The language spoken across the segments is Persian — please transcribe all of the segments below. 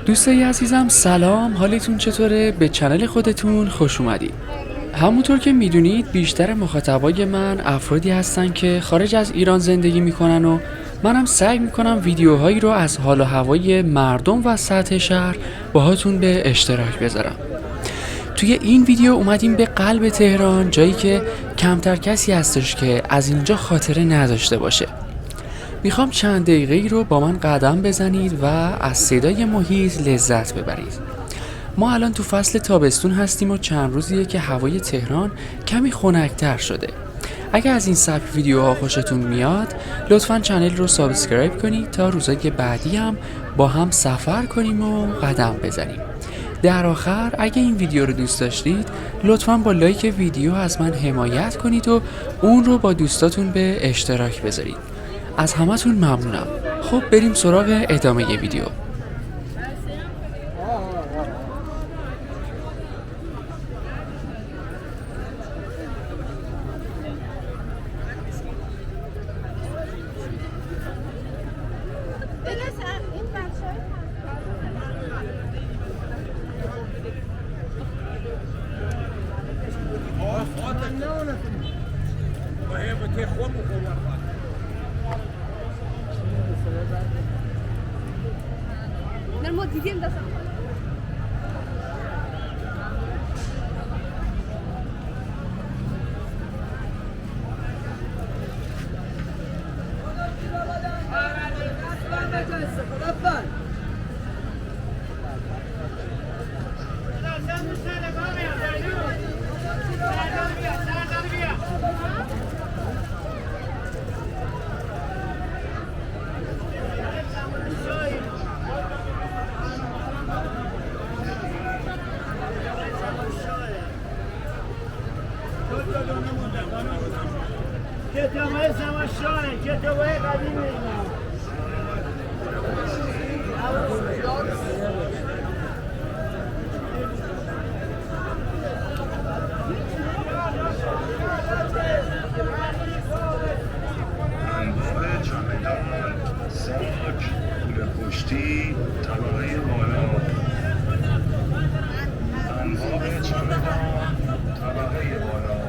دوستای عزیزم سلام، حالتون چطوره؟ به چنل خودتون خوش اومدید. همونطور که میدونید بیشتر مخاطبای من افرادی هستن که خارج از ایران زندگی میکنن و منم سعی میکنم ویدیوهایی رو از حال و هوای مردم و سطح شهر باهاتون به اشتراک بذارم. توی این ویدیو اومدیم به قلب تهران، جایی که کمتر کسی هستش که از اینجا خاطره نداشته باشه. میخوام چند دقیقه‌ای رو با من قدم بزنید و از صدای محیط لذت ببرید. ما الان تو فصل تابستون هستیم و چند روزیه که هوای تهران کمی خنک‌تر شده. اگه از این سبک ویدیوها خوشتون میاد لطفاً چنل رو سابسکرایب کنید تا روزای بعدی هم با هم سفر کنیم و قدم بزنیم. در آخر اگه این ویدیو رو دوست داشتید لطفاً با لایک ویدیو از من حمایت کنید و اون رو با دوستاتون به اشتراک بذارید. از همتون ممنونم. خب بریم سراغ ادامه ویدیو. کتابای زمانشانه، کتابای قدیمی اینا. انبار چمدان، ساک، پول پشتی، طبقه بالا. انبار چمدان، طبقه بالا.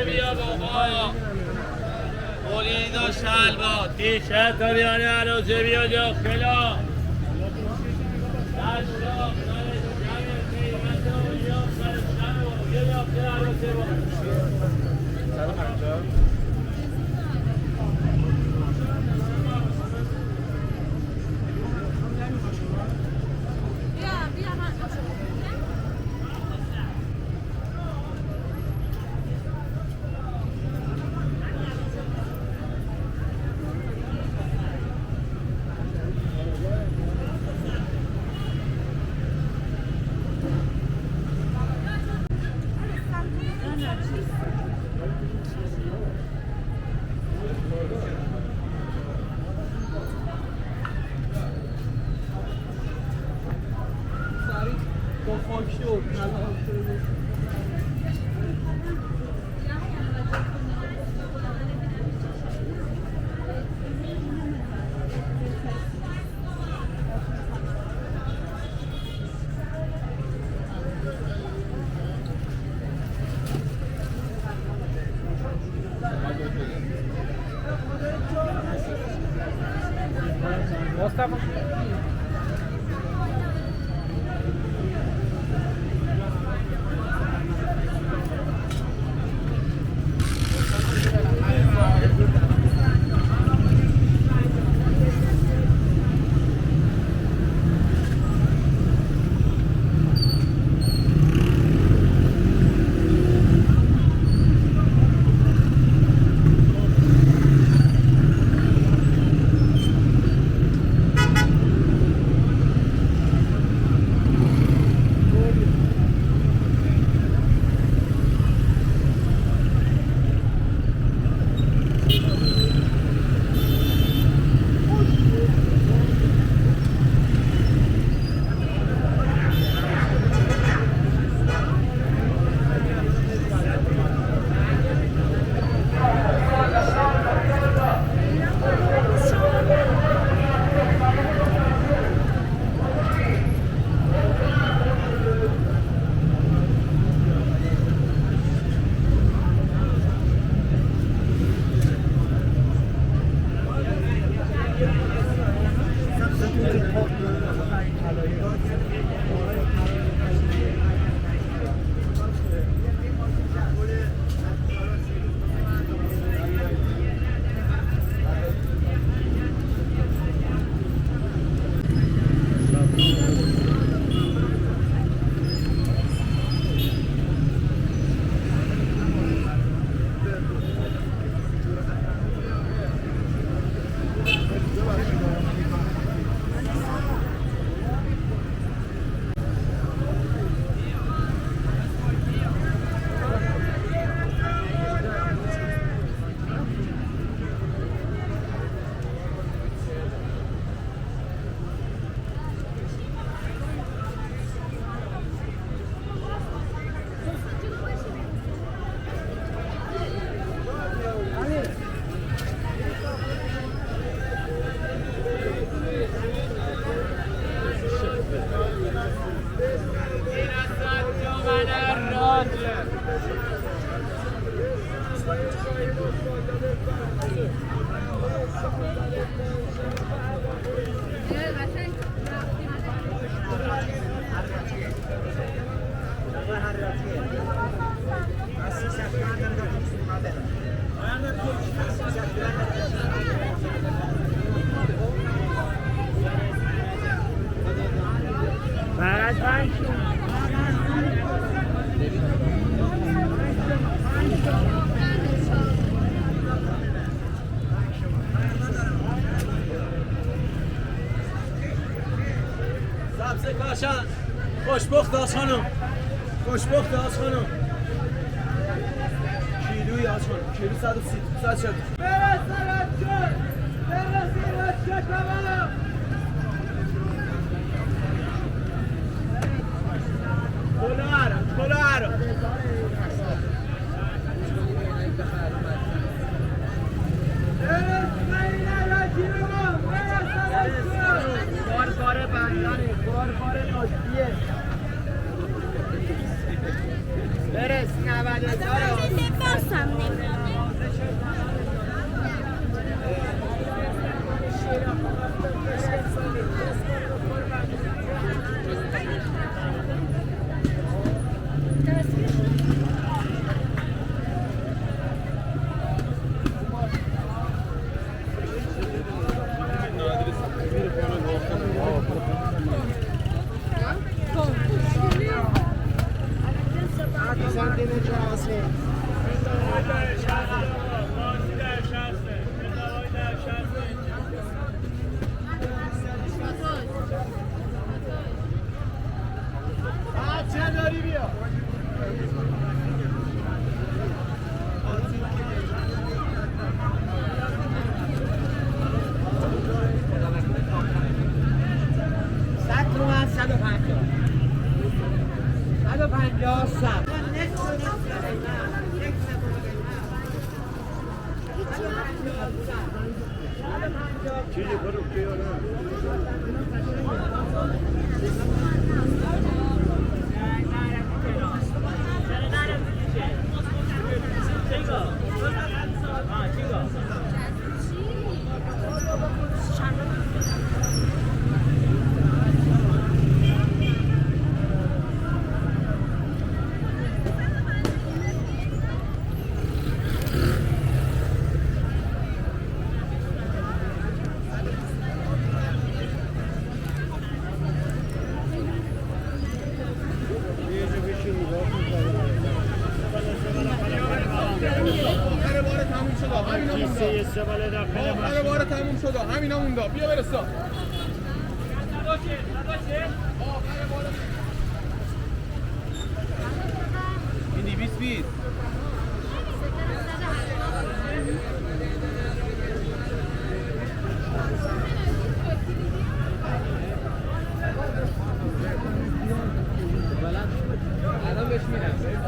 بیا بابا قولید و شلوار تیشرت داریانه عروضه بیا جا خلا سبز کاشان خوشبخت آز خانم خوشبخت آز خانم کیلوی آز خانم کیلو 130 140 برس رد تمام کلار بار بندانه بار نوشیه برس 90,000 بپرسم آخر بار تموم شد همینا مونده بیا برسا این 200 بیت الان بهش میرم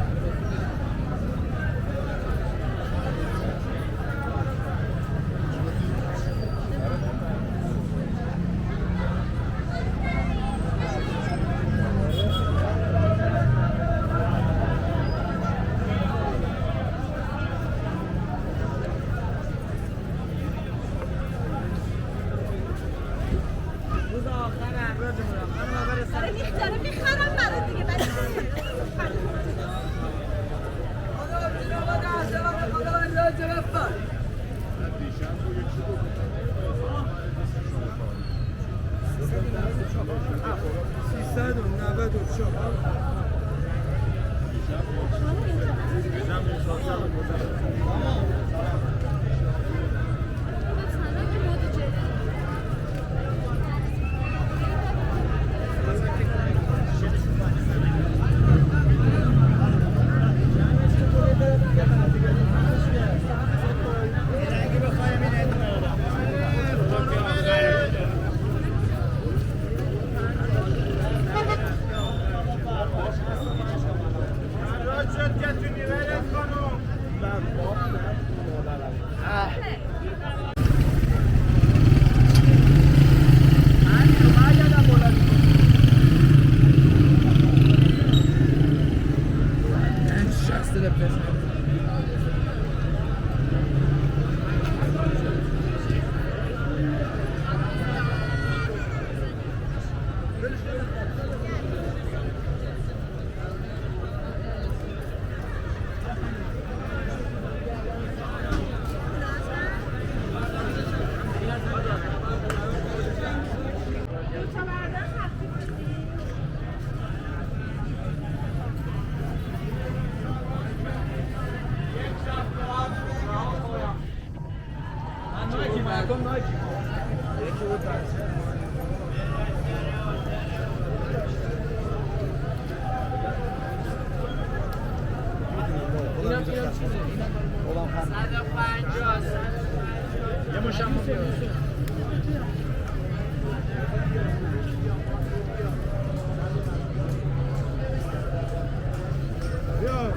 بیا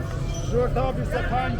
شورت ها 25.